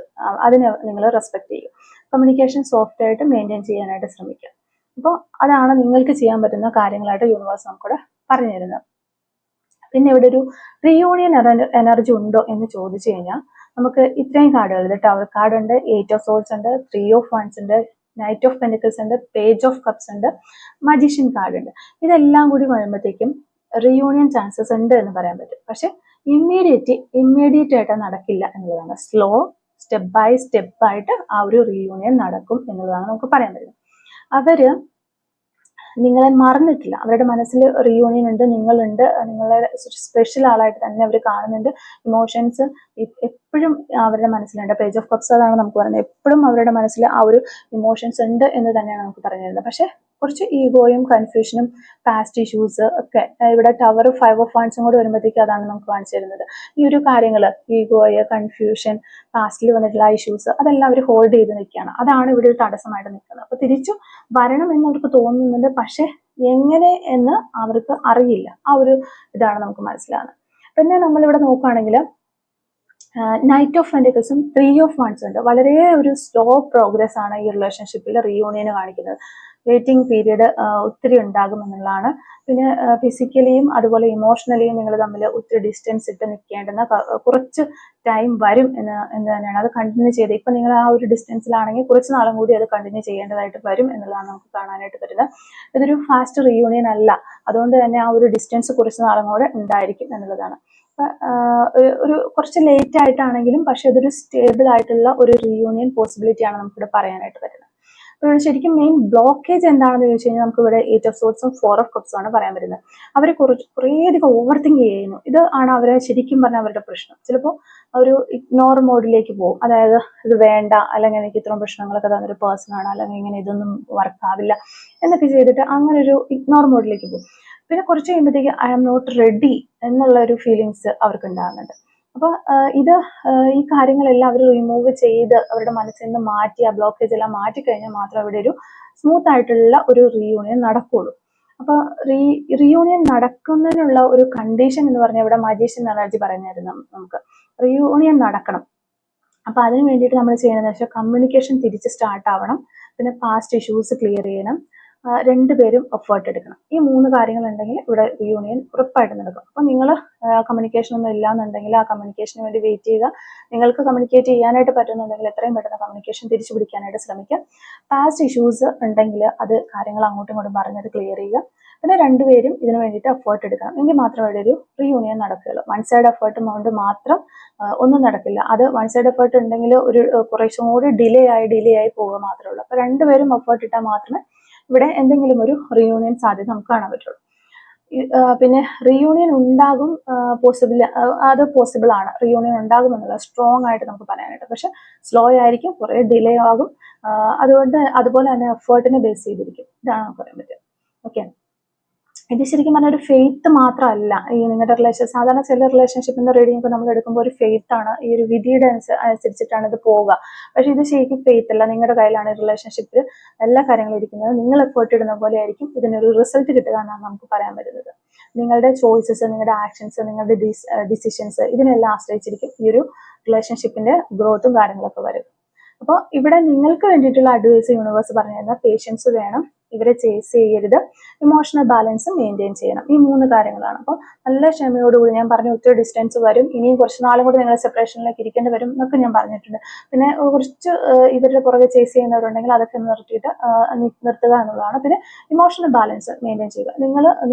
S1: അതിനെ നിങ്ങൾ റെസ്പെക്ട് ചെയ്യും. കമ്മ്യൂണിക്കേഷൻ സോഫ്റ്റ് ആയിട്ട് മെയിൻറ്റെയിൻ ചെയ്യാനായിട്ട് ശ്രമിക്കുക. അപ്പോൾ അതാണ് നിങ്ങൾക്ക് ചെയ്യാൻ പറ്റുന്ന കാര്യങ്ങളായിട്ട് യൂണിവേഴ്സ് നമുക്കിവിടെ പറഞ്ഞു തരുന്നത്. പിന്നെ ഇവിടെ ഒരു റീയൂണിയൻ എനർജി ഉണ്ടോ എന്ന് ചോദിച്ചു കഴിഞ്ഞാൽ നമുക്ക് ഇത്രയും കാർഡുകൾ, ടവർ കാർഡ് ഉണ്ട്, 8 ഓഫ് സോർഡ്സ് ഉണ്ട്, 3 ഓഫ് വൺസ് ഉണ്ട്, നൈറ്റ് ഓഫ് പെൻഡിക്കിൾസ് ഉണ്ട്, പേജ് ഓഫ് കപ്സ് ഉണ്ട്, മജീഷ്യൻ കാർഡ് ഉണ്ട്. ഇതെല്ലാം കൂടി വരുമ്പോഴത്തേക്കും റീയൂണിയൻ ചാൻസസ് ഉണ്ട് എന്ന് പറയാൻ പറ്റും. പക്ഷെ ഇമ്മീഡിയറ്റ് ആയിട്ട് നടക്കില്ല എന്നുള്ളതാണ്. സ്ലോ സ്റ്റെപ്പ് ബൈ സ്റ്റെപ്പ് ആയിട്ട് ആ ഒരു റീയൂണിയൻ നടക്കും എന്നുള്ളതാണ് നമുക്ക് പറയാൻ പറ്റുന്നത്. അവര് നിങ്ങളെ മറന്നിട്ടില്ല. അവരുടെ മനസ്സിൽ റീയൂണിയൻ ഉണ്ട്, നിങ്ങളുണ്ട്, നിങ്ങളെ സ്പെഷ്യൽ ആളായിട്ട് തന്നെ അവർ കാണുന്നുണ്ട്. ഇമോഷൻസ് എപ്പോഴും അവരുടെ മനസ്സിലുണ്ട്. പേജ് ഓഫ് കപ്സ് അതാണ് നമുക്ക് പറയുന്നത്. എപ്പോഴും അവരുടെ മനസ്സിൽ ആ ഒരു ഇമോഷൻസ് ഉണ്ട് എന്ന് തന്നെയാണ് നമുക്ക് പറഞ്ഞിരുന്നത്. പക്ഷെ കുറച്ച് ഈഗോയും കൺഫ്യൂഷനും പാസ്റ്റ് ഇഷ്യൂസ് ഒക്കെ ഇവിടെ ടവർ 5 ഓഫ് വൺസും കൂടി വരുമ്പോഴത്തേക്ക് അതാണ് നമുക്ക് കാണിച്ചു തരുന്നത്. ഈ ഒരു കാര്യങ്ങൾ, ഈഗോയ്, കൺഫ്യൂഷൻ, പാസ്റ്റിൽ വന്നിട്ടുള്ള ഇഷ്യൂസ്, അതെല്ലാം അവർ ഹോൾഡ് ചെയ്ത് നിൽക്കുകയാണ്. അതാണ് ഇവിടെ ഒരു തടസ്സമായിട്ട് നിൽക്കുന്നത്. അപ്പൊ തിരിച്ചു വരണം എന്ന് അവർക്ക് തോന്നുന്നുണ്ട്, പക്ഷെ എങ്ങനെ എന്ന് അവർക്ക് അറിയില്ല. ആ ഒരു ഇതാണ് നമുക്ക് മനസ്സിലാകുന്നത്. പിന്നെ നമ്മളിവിടെ നോക്കുകയാണെങ്കിൽ നൈറ്റ് ഓഫ് പെൻഡിക്കിൾസും 3 ഓഫ് വൺസും ഉണ്ട്. വളരെ ഒരു സ്ലോ പ്രോഗ്രസ് ആണ് ഈ റിലേഷൻഷിപ്പിൽ റീയൂണിയൻ കാണിക്കുന്നത്. വെയിറ്റിംഗ് പീരീഡ് ഒത്തിരി ഉണ്ടാകും എന്നുള്ളതാണ്. പിന്നെ ഫിസിക്കലിയും അതുപോലെ ഇമോഷണലിയും നിങ്ങൾ തമ്മിൽ ഒത്തിരി ഡിസ്റ്റൻസ് ഇട്ട് നിൽക്കേണ്ടുന്ന കുറച്ച് ടൈം വരും എന്ന് തന്നെയാണ്. അത് കണ്ടിന്യൂ ചെയ്ത് ഇപ്പം നിങ്ങൾ ആ ഒരു ഡിസ്റ്റൻസിലാണെങ്കിൽ കുറച്ച് നാളും കൂടി അത് കണ്ടിന്യൂ ചെയ്യേണ്ടതായിട്ട് വരും എന്നുള്ളതാണ് നമുക്ക് കാണാനായിട്ട് പറ്റുന്നത്. ഇതൊരു ഫാസ്റ്റ് റീയൂണിയൻ അല്ല, അതുകൊണ്ട് തന്നെ ആ ഒരു ഡിസ്റ്റൻസ് കുറച്ച് നാളും കൂടെ ഉണ്ടായിരിക്കും എന്നുള്ളതാണ്. ഒരു കുറച്ച് ലേറ്റ് ആയിട്ടാണെങ്കിലും പക്ഷെ അതൊരു സ്റ്റേബിൾ ആയിട്ടുള്ള ഒരു റീയൂണിയൻ പോസിബിലിറ്റിയാണ് നമുക്കിവിടെ പറയാനായിട്ട് പറ്റുന്നത്. അപ്പോൾ ഇവിടെ ശരിക്കും മെയിൻ ബ്ലോക്കേജ് എന്താണെന്ന് ചോദിച്ചു കഴിഞ്ഞാൽ നമുക്ക് ഇവിടെ 8 ഓഫ് സോർഡ്സും 4 ഓഫ് കപ്സും ആണ് പറയാൻ പറ്റുന്നത്. അവർ കുറേയധികം ഓവർ തിങ്ക് ചെയ്യുന്നു. ഇത് ആണ് അവരെ ശരിക്കും പറഞ്ഞാൽ അവരുടെ പ്രശ്നം. ചിലപ്പോൾ ഒരു ഇഗ്നോർ മോഡിലേക്ക് പോകും. അതായത് ഇത് വേണ്ട, അല്ലെങ്കിൽ എനിക്ക് ഇത്രയും പ്രശ്നങ്ങളൊക്കെ തന്നൊരു പേഴ്സൺ ആണ്, അല്ലെങ്കിൽ ഇങ്ങനെ ഇതൊന്നും വർക്കാവില്ല എന്നൊക്കെ ചെയ്തിട്ട് അങ്ങനെ ഒരു ഇഗ്നോർ മോഡിലേക്ക് പോകും. പിന്നെ കുറച്ച് കഴിയുമ്പോഴത്തേക്ക് ഐ ആം നോട്ട് റെഡി എന്നുള്ള ഒരു ഫീലിങ്സ് അവർക്ക് ഉണ്ടാകുന്നുണ്ട്. അപ്പൊ ഈ കാര്യങ്ങളെല്ലാം അവർ റിമൂവ് ചെയ്ത് അവരുടെ മനസ്സിൽ നിന്ന് മാറ്റി ആ ബ്ലോക്കേജ് എല്ലാം മാറ്റി കഴിഞ്ഞാൽ മാത്രം അവിടെ ഒരു സ്മൂത്ത് ആയിട്ടുള്ള ഒരു റീയൂണിയൻ നടക്കുള്ളൂ. അപ്പൊ റീയൂണിയൻ നടക്കുന്നതിനുള്ള ഒരു കണ്ടീഷൻ എന്ന് പറഞ്ഞാൽ ഇവിടെ മജീഷ്യൻ എനർജി പറഞ്ഞായിരുന്നു നമുക്ക്. റീയൂണിയൻ നടക്കണം. അപ്പൊ അതിന് വേണ്ടിയിട്ട് നമ്മൾ ചെയ്യുന്നതെന്ന് വെച്ചാൽ കമ്മ്യൂണിക്കേഷൻ തിരിച്ച് സ്റ്റാർട്ട് ആവണം. പിന്നെ പാസ്റ്റ് ഇഷ്യൂസ് ക്ലിയർ ചെയ്യണം. രണ്ടുപേരും എഫേർട്ട് എടുക്കണം. ഈ 3 കാര്യങ്ങൾ ഉണ്ടെങ്കിൽ ഇവിടെ റീയൂണിയൻ ഉറപ്പായിട്ട് നടക്കും. അപ്പൊ നിങ്ങൾ കമ്മ്യൂണിക്കേഷൻ ഒന്നും ഇല്ലാന്നുണ്ടെങ്കിൽ ആ കമ്മ്യൂണിക്കേഷന് വേണ്ടി വെയിറ്റ് ചെയ്യുക. നിങ്ങൾക്ക് കമ്മ്യൂണിക്കേറ്റ് ചെയ്യാനായിട്ട് പറ്റുന്നുണ്ടെങ്കിൽ എത്രയും പെട്ടെന്ന് കമ്മ്യൂണിക്കേഷൻ തിരിച്ചു പിടിക്കാനായിട്ട് ശ്രമിക്കുക. പാസ്റ്റ് ഇഷ്യൂസ് ഉണ്ടെങ്കിൽ അത് കാര്യങ്ങൾ അങ്ങോട്ടും ഇങ്ങോട്ടും പറഞ്ഞത് ക്ലിയർ ചെയ്യുക. പിന്നെ രണ്ടുപേരും ഇതിനു വേണ്ടിയിട്ട് എഫേർട്ട് എടുക്കണം. എങ്കിൽ മാത്രമേ ഇവിടെ ഒരു റീയൂണിയൻ നടക്കുകയുള്ളൂ. വൺ സൈഡ് എഫേർട്ട് കൊണ്ട് മാത്രം ഒന്നും നടക്കില്ല. അത് വൺ സൈഡ് എഫേർട്ട് ഉണ്ടെങ്കിൽ ഒരു കുറച്ചും കൂടി ഡിലേ ആയി പോവുക മാത്രമേ ഉള്ളൂ. അപ്പൊ രണ്ടുപേരും എഫേർട്ട് ഇട്ടാൽ മാത്രമേ ഇവിടെ എന്തെങ്കിലും ഒരു റീയൂണിയൻ സാധ്യത നമുക്ക് കാണാൻ പറ്റുള്ളൂ. പിന്നെ റീയൂണിയൻ ഉണ്ടാകും, അത് പോസിബിൾ ആണ്. റീയൂണിയൻ ഉണ്ടാകും എന്നുള്ളത് സ്ട്രോങ് ആയിട്ട് നമുക്ക് പറയാനായിട്ട്. പക്ഷെ സ്ലോ ആയിരിക്കും, കുറെ ഡിലേ ആകും. അതുകൊണ്ട് അതുപോലെ തന്നെ എഫേർട്ടിനെ ബേസ് ചെയ്തിരിക്കും. ഇതാണ് നമുക്ക് പറയാൻ പറ്റുക. ഓക്കെ, ഇത് ശരിക്കും പറഞ്ഞാൽ ഒരു ഫെയ്ത്ത് മാത്രമല്ല ഈ നിങ്ങളുടെ റിലേഷൻ. സാധാരണ ചില റിലേഷൻഷിപ്പിന്റെ റീഡിംഗ് ഒക്കെ നമ്മൾ എടുക്കുമ്പോൾ ഒരു ഫെയ്ത്ത് ആണ്, ഈ ഒരു വിധിയുടെ അനുസരിച്ചിട്ടാണ് ഇത് പോവുക. പക്ഷെ ഇത് ശരിക്കും ഫെയ്ത്ത് അല്ല. നിങ്ങളുടെ കയ്യിലാണ് റിലേഷൻഷിപ്പിൽ എല്ലാ കാര്യങ്ങളും ഇരിക്കുന്നത്. നിങ്ങൾ എഫേർട്ട് ഇടുന്ന പോലെ ആയിരിക്കും ഇതിനൊരു റിസൾട്ട് കിട്ടുക എന്നാണ് നമുക്ക് പറയാൻ പറ്റുന്നത്. നിങ്ങളുടെ ചോയ്സസ്, നിങ്ങളുടെ ആക്ഷൻസ്, നിങ്ങളുടെ ഡിസിഷൻസ് ഇതിനെല്ലാം ആശ്രയിച്ചിരിക്കും ഈ ഒരു റിലേഷൻഷിപ്പിന്റെ ഗ്രോത്തും കാര്യങ്ങളൊക്കെ വരും. അപ്പോൾ ഇവിടെ നിങ്ങൾക്ക് വേണ്ടിയിട്ടുള്ള അഡ്വൈസ് യൂണിവേഴ്സ് പറഞ്ഞു തരുന്ന പേഷ്യൻസ് വേണം, ഇവരെ ചേസ് ചെയ്യരുത്, ഇമോഷണൽ ബാലൻസ് മെയിൻറ്റെയിൻ ചെയ്യണം. ഈ 3 കാര്യങ്ങളാണ്. അപ്പോൾ നല്ല ക്ഷമയോടുകൂടി ഞാൻ പറഞ്ഞു ഒത്തിരി ഡിസ്റ്റൻസ് വരും, ഇനിയും കുറച്ച് നാളും കൂടി നിങ്ങൾ സെപ്പറേഷനിലേക്ക് ഇരിക്കേണ്ടി വരും എന്നൊക്കെ ഞാൻ പറഞ്ഞിട്ടുണ്ട്. പിന്നെ കുറച്ച് ഇവരുടെ പുറകെ ചേസ് ചെയ്യുന്നവരുണ്ടെങ്കിൽ അതൊക്കെ നിർത്തിയിട്ട് നിർത്തുക എന്നുള്ളതാണ്. പിന്നെ ഇമോഷണൽ ബാലൻസ് മെയിൻറ്റെയിൻ ചെയ്യുക. നിങ്ങൾ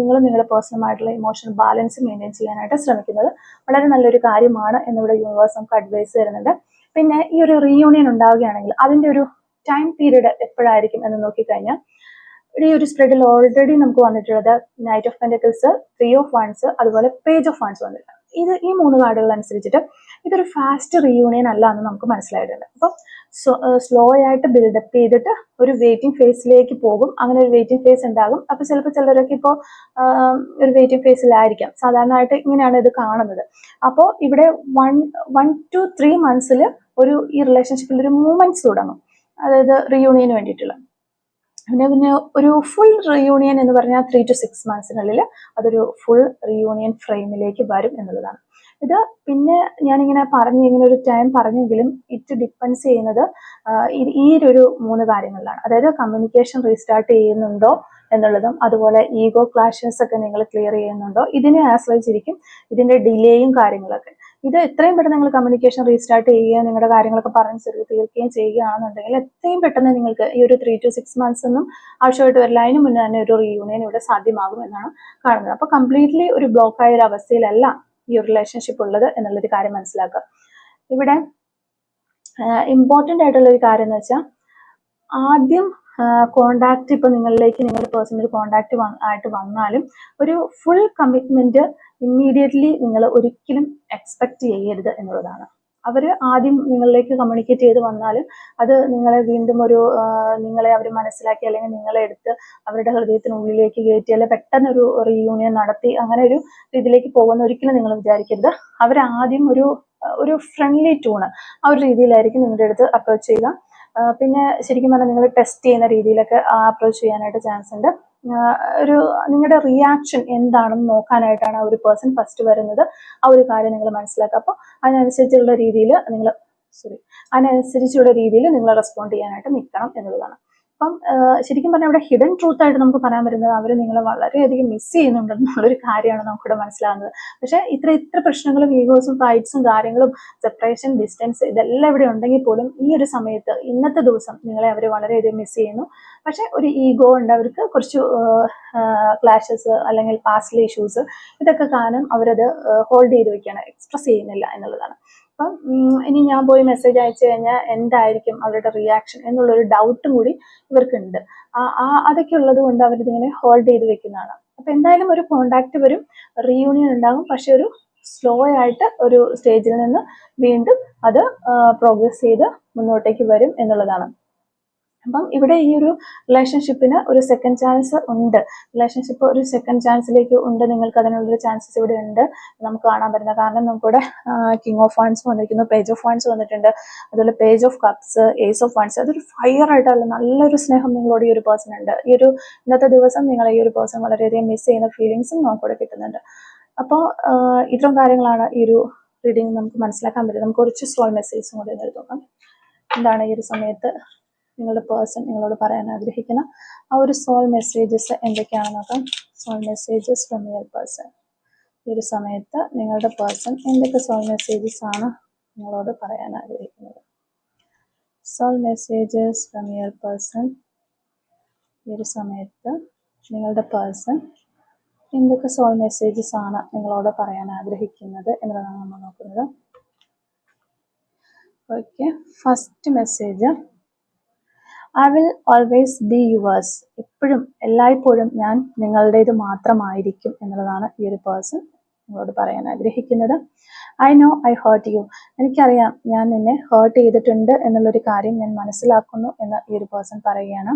S1: നിങ്ങളുടെ പേഴ്സണലായിട്ടുള്ള ഇമോഷണൽ ബാലൻസ് മെയിൻറ്റെയിൻ ചെയ്യാനായിട്ട് ശ്രമിക്കുന്നത് വളരെ നല്ലൊരു കാര്യമാണ് എന്നിവിടെ യൂണിവേഴ്സ് നമുക്ക് അഡ്വൈസ് തരുന്നുണ്ട്. പിന്നെ ഈ ഒരു റീയൂണിയൻ ഉണ്ടാവുകയാണെങ്കിൽ അതിന്റെ ഒരു ടൈം പീരീഡ് എപ്പോഴായിരിക്കും എന്ന് നോക്കിക്കഴിഞ്ഞാൽ ഈ ഒരു സ്പ്രെഡിൽ ഓൾറെഡി നമുക്ക് വന്നിട്ടുള്ളത് knight of pentacles, 3 of wands, അതുപോലെ പേജ് ഓഫ് വൺസ് വന്നിട്ടുണ്ട്. ഈ 3 കാർഡുകൾ അനുസരിച്ചിട്ട് ഇതൊരു ഫാസ്റ്റ് റീയൂണിയൻ അല്ല എന്ന് നമുക്ക് മനസ്സിലായിട്ടുണ്ട്. അപ്പം സ്ലോ ആയിട്ട് ബിൽഡപ്പ് ചെയ്തിട്ട് ഒരു വെയിറ്റിംഗ് ഫേസിലേക്ക് പോകും. അങ്ങനെ ഒരു വെയിറ്റിംഗ് ഫേസ് ഉണ്ടാകും. അപ്പൊ ചിലപ്പോൾ ചിലരൊക്കെ ഇപ്പോൾ ഒരു വെയിറ്റിംഗ് ഫേസിലായിരിക്കാം. സാധാരണയായിട്ട് ഇങ്ങനെയാണ് ഇത് കാണുന്നത്. അപ്പോൾ ഇവിടെ 1 to 3 months ഈ റിലേഷൻഷിപ്പിൽ ഒരു മൂവ്മെന്റ്സ് തുടങ്ങും, അതായത് റീയൂണിയന് വേണ്ടിയിട്ടുള്ള. പിന്നെ ഒരു ഫുൾ റീയൂണിയൻ എന്ന് പറഞ്ഞാൽ 3 to 6 months അതൊരു ഫുൾ റീയൂണിയൻ ഫ്രെയിമിലേക്ക് വരും എന്നുള്ളതാണ്. ഇത് പിന്നെ ഞാനിങ്ങനെ ഇങ്ങനെ ഒരു ടൈം പറഞ്ഞെങ്കിലും ഇറ്റ് ഡിപ്പെൻസ് ചെയ്യുന്നത് ഈ ഒരു 3 കാര്യങ്ങളിലാണ്. അതായത് കമ്മ്യൂണിക്കേഷൻ റീസ്റ്റാർട്ട് ചെയ്യുന്നുണ്ടോ എന്നുള്ളതും, അതുപോലെ ഈഗോ ക്ലാഷസ് ഒക്കെ നിങ്ങൾ ക്ലിയർ ചെയ്യുന്നുണ്ടോ, ഇതിനെ ആശ്രയിച്ചിരിക്കും ഇതിന്റെ ഡിലേയും കാര്യങ്ങളൊക്കെ. ഇത് എത്രയും പെട്ടെന്ന് നിങ്ങൾ കമ്മ്യൂണിക്കേഷൻ റീസ്റ്റാർട്ട് ചെയ്യുകയും നിങ്ങളുടെ കാര്യങ്ങളൊക്കെ പറഞ്ഞ് തീർക്കുകയും ചെയ്യുകയാണെന്നുണ്ടെങ്കിൽ എത്രയും പെട്ടെന്ന് നിങ്ങൾക്ക് ഈ ഒരു 3 to 6 months ഒന്നും ആവശ്യമായിട്ട് വരില്ല. അതിന് മുന്നേ തന്നെ ഒരു റീയൂണിയൻ ഇവിടെ സാധ്യമാകും എന്നാണ് കാണുന്നത്. അപ്പൊ കംപ്ലീറ്റ്ലി ഒരു ബ്ലോക്ക് ആയ ഒരു അവസ്ഥയിലല്ല ഈ ഒരു റിലേഷൻഷിപ്പ് ഉള്ളത് എന്നുള്ളൊരു കാര്യം മനസ്സിലാക്കുക. ഇവിടെ ഇമ്പോർട്ടൻ്റ് ആയിട്ടുള്ള ഒരു കാര്യം എന്ന് വെച്ചാൽ, ആദ്യം കോണ്ടാക്ട് ഇപ്പൊ നിങ്ങളുടെ പേഴ്സണൽ കോണ്ടാക്ട് ആയിട്ട് വന്നാലും ഒരു ഫുൾ കമ്മിറ്റ്മെന്റ് ഇമ്മീഡിയറ്റ്ലി നിങ്ങൾ ഒരിക്കലും എക്സ്പെക്ട് ചെയ്യരുത് എന്നുള്ളതാണ്. അവര് ആദ്യം നിങ്ങളിലേക്ക് കമ്മ്യൂണിക്കേറ്റ് ചെയ്ത് വന്നാലും അത് നിങ്ങളെ വീണ്ടും നിങ്ങളെ അവർ മനസ്സിലാക്കി, അല്ലെങ്കിൽ നിങ്ങളെ എടുത്ത് അവരുടെ ഹൃദയത്തിനുള്ളിലേക്ക് കയറ്റി, അല്ലെങ്കിൽ പെട്ടെന്നൊരു റീയൂണിയൻ നടത്തി അങ്ങനെ ഒരു രീതിയിലേക്ക് പോകുന്ന ഒരിക്കലും നിങ്ങൾ വിചാരിക്കരുത്. അവരാദ്യം ഒരു ഫ്രണ്ട്ലി ടൂണ് ആ ഒരു രീതിയിലായിരിക്കും നിങ്ങളുടെ അടുത്ത് അപ്രോച്ച് ചെയ്യുക. പിന്നെ ശരിക്കും പറഞ്ഞാൽ നിങ്ങൾ ടെസ്റ്റ് ചെയ്യുന്ന രീതിയിലൊക്കെ അപ്രോച്ച് ചെയ്യാനായിട്ട് ചാൻസ് ഉണ്ട്. നിങ്ങളുടെ റിയാക്ഷൻ എന്താണെന്ന് നോക്കാനായിട്ടാണ് ആ ഒരു പേഴ്സൺ ഫസ്റ്റ് വരുന്നത്. ആ ഒരു കാര്യം നിങ്ങൾ മനസ്സിലാക്കുക. അപ്പോൾ അതിനനുസരിച്ചുള്ള രീതിയിൽ നിങ്ങൾ റെസ്പോണ്ട് ചെയ്യാനായിട്ട് നിൽക്കണം എന്നുള്ളതാണ്. അപ്പം ശരിക്കും പറഞ്ഞാൽ ഇവിടെ ഹിഡൻ ട്രൂത്ത് ആയിട്ട് നമുക്ക് പറയാൻ പറ്റുന്നത് അവർ നിങ്ങളെ വളരെയധികം മിസ് ചെയ്യുന്നുണ്ടെന്നുള്ളൊരു കാര്യമാണ് നമുക്കിവിടെ മനസ്സിലാകുന്നത്. പക്ഷെ ഇത്ര പ്രശ്നങ്ങളും ഈഗോസും ഫൈറ്റ്സും കാര്യങ്ങളും സെപ്പറേഷൻ, ഡിസ്റ്റൻസ് ഇതെല്ലാം ഇവിടെ ഉണ്ടെങ്കിൽ പോലും ഈ ഒരു സമയത്ത് ഇന്നത്തെ ദിവസം നിങ്ങളെ അവർ വളരെയധികം മിസ് ചെയ്യുന്നു. പക്ഷെ ഒരു ഈഗോ ഉണ്ട് അവർക്ക്, കുറച്ച് ക്ലാഷസ് അല്ലെങ്കിൽ പാസ്റ്റിലെ ഇഷ്യൂസ് ഇതൊക്കെ കാരണം അവരത് ഹോൾഡ് ചെയ്ത് വെക്കുകയാണ്, എക്സ്പ്രസ് ചെയ്യുന്നില്ല എന്നുള്ളതാണ്. അപ്പം ഇനി ഞാൻ പോയി മെസ്സേജ് അയച്ചു കഴിഞ്ഞാൽ എന്തായിരിക്കും അവരുടെ റിയാക്ഷൻ എന്നുള്ളൊരു ഡൗട്ടും കൂടി ഇവർക്കുണ്ട്. അതൊക്കെ ഉള്ളത് കൊണ്ട് അവരിതിങ്ങനെ ഹോൾഡ് ചെയ്ത് വെക്കുന്നതാണ്. അപ്പൊ എന്തായാലും ഒരു കോണ്ടാക്ട് വരും, റീയൂണിയൻ ഉണ്ടാകും. പക്ഷെ ഒരു സ്ലോ ആയിട്ട് ഒരു സ്റ്റേജിൽ നിന്ന് വീണ്ടും അത് പ്രോഗ്രസ് ചെയ്ത് മുന്നോട്ടേക്ക് വരും എന്നുള്ളതാണ്. അപ്പം ഇവിടെ ഈ ഒരു റിലേഷൻഷിപ്പിന് ഒരു സെക്കൻഡ് ചാൻസ് ഉണ്ട്. റിലേഷൻഷിപ്പ് ഒരു സെക്കൻഡ് ചാൻസിലേക്ക് ഉണ്ട്. നിങ്ങൾക്ക് അതിനുള്ളൊരു ചാൻസസ് ഇവിടെ ഉണ്ട് നമുക്ക് കാണാൻ പറ്റുന്നത്. കാരണം നമുക്കിവിടെ കിങ് ഓഫ് വൺസ് വന്നിരിക്കുന്നു, പേജ് ഓഫ് വൺസ് വന്നിട്ടുണ്ട്, അതുപോലെ page of cups, ace of wands. അതൊരു ഫയർ ആയിട്ടുള്ള നല്ലൊരു സ്നേഹം നിങ്ങളോട് ഈ ഒരു പേഴ്സൺ ഉണ്ട്. ഇന്നത്തെ ദിവസം നിങ്ങളെ ഈ ഒരു പേഴ്സൺ വളരെയധികം മിസ് ചെയ്യുന്ന ഫീലിങ്സും നമുക്കിവിടെ കിട്ടുന്നുണ്ട്. അപ്പോൾ ഇത്രയും കാര്യങ്ങളാണ് ഈ ഒരു റീഡിങ് നമുക്ക് മനസ്സിലാക്കാൻ പറ്റും. നമുക്ക് കുറച്ച് സോൾ മെസ്സേജസും കൂടി എടുത്ത് നോക്കാം. എന്താണ് ഈ ഒരു സമയത്ത് നിങ്ങളുടെ പേഴ്സൺ നിങ്ങളോട് പറയാൻ ആഗ്രഹിക്കുന്ന ആ ഒരു സോൾ മെസ്സേജസ് എന്തൊക്കെയാണെന്ന് നോക്കാം. Soul messages from your person. ഈ ഒരു സമയത്ത് നിങ്ങളുടെ പേഴ്സൺ എന്തൊക്കെ സോൾ മെസ്സേജസ് ആണ് നിങ്ങളോട് പറയാൻ ആഗ്രഹിക്കുന്നത്? Soul messages from your person. ഈ ഒരു സമയത്ത് നിങ്ങളുടെ പേഴ്സൺ എന്തൊക്കെ സോൾ മെസ്സേജസ് ആണ് നിങ്ങളോട് പറയാൻ ആഗ്രഹിക്കുന്നത് എന്നതാണ് നമ്മൾ നോക്കുന്നത്. Okay, first message, I will always B yours. എപ്പോഴും എല്ലായ്പ്പോഴും ഞാൻ നിങ്ങളുടേത് മാത്രമായിരിക്കും എന്നുള്ളതാണ് ഈ ഒരു പേഴ്സൺ നിങ്ങളോട് പറയാൻ ആഗ്രഹിക്കുന്നത്. I know I hurt you. എനിക്കറിയാം ഞാൻ നിന്നെ ഹേർട്ട് ചെയ്തിട്ടുണ്ട് എന്നുള്ളൊരു കാര്യം ഞാൻ മനസ്സിലാക്കുന്നു എന്ന് ഈ ഒരു പേഴ്സൺ പറയുകയാണ്.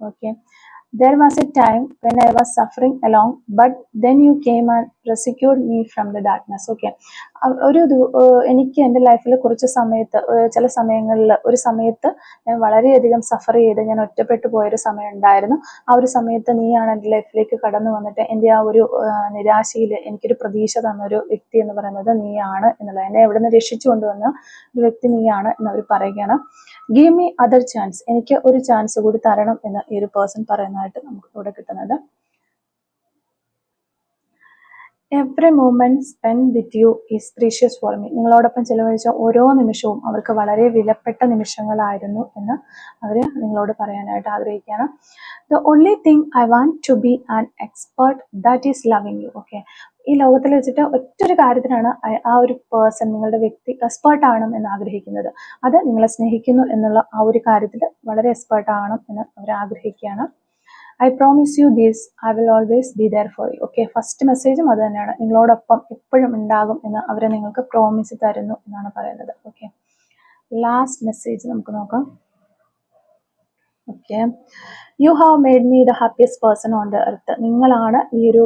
S1: Okay, there was a time when I was suffering alone, but then you came and rescued me from the darkness. Okay, എനിക്ക് എൻ്റെ ലൈഫിൽ കുറച്ച് സമയത്ത്, ചില സമയങ്ങളിൽ ഒരു സമയത്ത് ഞാൻ വളരെയധികം സഫർ ചെയ്ത് ഞാൻ ഒറ്റപ്പെട്ടു പോയൊരു സമയം ഉണ്ടായിരുന്നു. ആ ഒരു സമയത്ത് നീയാണ് എൻ്റെ ലൈഫിലേക്ക് കടന്നു വന്നിട്ട് എൻ്റെ ആ ഒരു നിരാശയിൽ എനിക്കൊരു പ്രതീക്ഷ തന്നൊരു വ്യക്തി എന്ന് പറയുന്നത് നീയാണ് എന്നുള്ളത്. എന്നെ എവിടെ നിന്ന് രക്ഷിച്ചു കൊണ്ടുവന്ന ഒരു വ്യക്തി നീയാണ് എന്നവർ പറയുകയാണ്. Give me other chance. എനിക്ക് ഒരു ചാൻസ് കൂടി തരണം എന്ന് ഈ ഒരു പേഴ്സൺ പറയുന്നതായിട്ട് നമുക്ക് ഇവിടെ കിട്ടുന്നുണ്ട്. Every moment spend with you is precious for me. നിങ്ങളോടൊപ്പം ചിലവഴിച്ച ഓരോ നിമിഷവും അവർക്ക് വളരെ വിലപ്പെട്ട നിമിഷങ്ങളായിരുന്നു എന്ന് അവർ നിങ്ങളോട് പറയാനായിട്ട് ആഗ്രഹിക്കുകയാണ്. The only thing I want to be an expert that is loving you. Okay, ഈ ലോകത്തിൽ വെച്ചിട്ട് ഒറ്റൊരു കാര്യത്തിനാണ് ആ ഒരു പേഴ്സൺ, നിങ്ങളുടെ വ്യക്തി എക്സ്പേർട്ട് ആവണം എന്ന് ആഗ്രഹിക്കുന്നത്. അത് നിങ്ങളെ സ്നേഹിക്കുന്നു എന്നുള്ള ആ ഒരു കാര്യത്തിൽ വളരെ എക്സ്പേർട്ട് ആവണം എന്ന് അവർ ആഗ്രഹിക്കുകയാണ്. I promise you this, I will always be there for you. Okay, first മെസ്സേജും അത് തന്നെയാണ്, നിങ്ങളോടൊപ്പം എപ്പോഴും ഉണ്ടാകും എന്ന് അവരെ നിങ്ങൾക്ക് പ്രോമിസ് തരുന്നു എന്നാണ് പറയുന്നത്. ഓക്കെ, ലാസ്റ്റ് മെസ്സേജ് നമുക്ക് നോക്കാം. Okay, you have made me the happiest person on the earth. നിങ്ങളാണ് ഈ ഒരു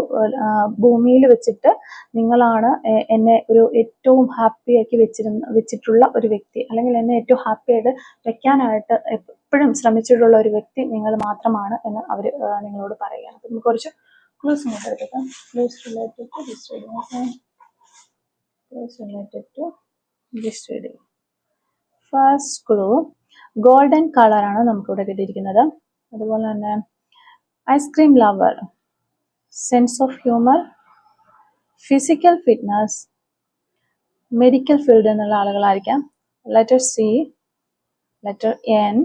S1: ഭൂമിയിൽ വെച്ചിട്ട് നിങ്ങളാണ് എന്നെ ഒരു ഏറ്റവും ഹാപ്പി ആക്കി വെച്ചിട്ടുള്ള ഒരു വ്യക്തി, അല്ലെങ്കിൽ എന്നെ ഏറ്റവും ഹാപ്പി ആയിട്ട് വെക്കാനായിട്ട് എപ്പോഴും ശ്രമിച്ചിട്ടുള്ള ഒരു വ്യക്തി നിങ്ങൾ മാത്രമാണ് എന്ന് അവർ നിങ്ങളോട് പറയുകയാണ്. അപ്പം നമുക്ക് കുറച്ച് ക്ലൂസ് നോട്ട് എടുക്കാം. Clues related to this reading. Clues related to this reading. First clue, golden കളറാണ് നമുക്കിവിടെ കിട്ടിയിരിക്കുന്നത്. അതുപോലെ തന്നെ ice cream lover, sense of humour, physical fitness, medical field എന്നുള്ള ആളുകളായിരിക്കാം. Letter C, letter N,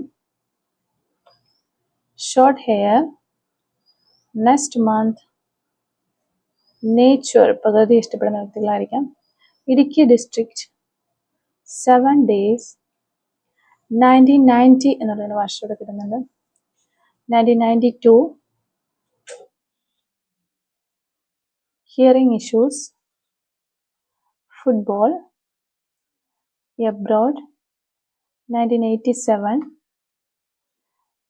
S1: short hair, next month, nature, പ്രകൃതി ഇഷ്ടപ്പെടുന്ന വ്യക്തികളായിരിക്കാം. Idukki district, 7 days, 1990 എന്നുള്ളൊരു വർഷം ഇവിടെ കിട്ടുന്നുണ്ട്. 1992, hearing issues, football, abroad, 1987,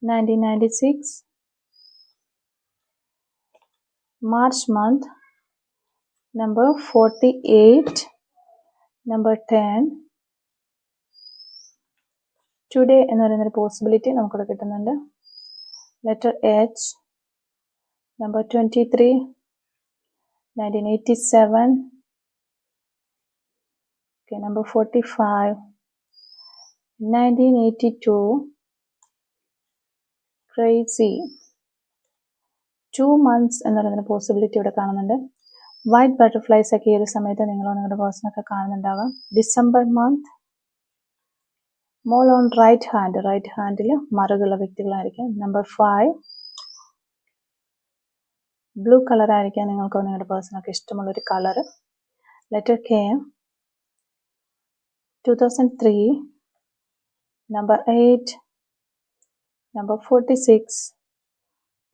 S1: 1996, March month, number 48, number 10, today എന്ന് പറയുന്നൊരു പോസിബിലിറ്റി നമുക്കിവിടെ കിട്ടുന്നുണ്ട്. Letter H, number 23, 1987, okay, number 45, 1982, crazy, 2 months എന്ന് പറയുന്നൊരു പോസിബിലിറ്റി ഇവിടെ കാണുന്നുണ്ട്. വൈറ്റ് ബട്ടർഫ്ലൈസ് ഒക്കെ ഈ ഒരു സമയത്ത് നിങ്ങളോ നിങ്ങളുടെ പേഴ്സണൊക്കെ കാണുന്നുണ്ടാകാം. December month, mole on right hand, right ഹാൻഡിൽ മറുകുള്ള വ്യക്തികളായിരിക്കും. നമ്പർ 5, ബ്ലൂ കളർ ആയിരിക്കാം നിങ്ങൾക്കോ നിങ്ങളുടെ പേഴ്സണൊക്കെ ഇഷ്ടമുള്ളൊരു colour. Letter K, 2003, number 8, number 46,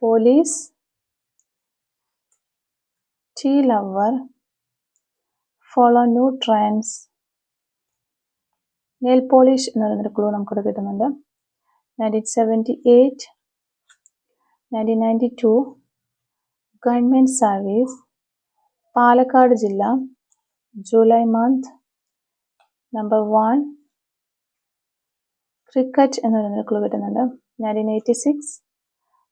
S1: police, tea lover, follow new trends, nail polish എന്ന് പറയുന്നൊരു ക്ലൂ നമുക്കിവിടെ കിട്ടുന്നുണ്ട്. 1978, 1992, ഗവൺമെൻറ് സർവീസ്, പാലക്കാട് ജില്ല, ജൂലൈ മന്ത്, നമ്പർ 1, ക്രിക്കറ്റ് എന്ന് പറയുന്നൊരു ക്ലൂ കിട്ടുന്നുണ്ട്. 1986,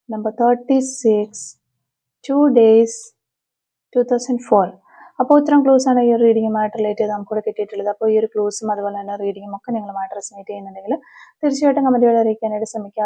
S1: നമ്പർ 36, 2 days, 2004. അപ്പോൾ ഇത്തരം ക്ലൂസ് ആണ് ഈ ഒരു റീഡിങ്ങുമായിട്ട് റിലേറ്റ് ചെയ്ത് നമുക്കിവിടെ കിട്ടിയിട്ടുള്ളത്. അപ്പോൾ ഈ ഒരു ക്ലൂസും അതുപോലെ തന്നെ റീഡിങ്ങും ഒക്കെ നിങ്ങളുമായിട്ട് റെസനേറ്റ് ചെയ്യുന്നുണ്ടെങ്കിൽ തീർച്ചയായിട്ടും കമൻറ്റുകൾ അറിയിക്കാനായിട്ട് ശ്രമിക്കുക.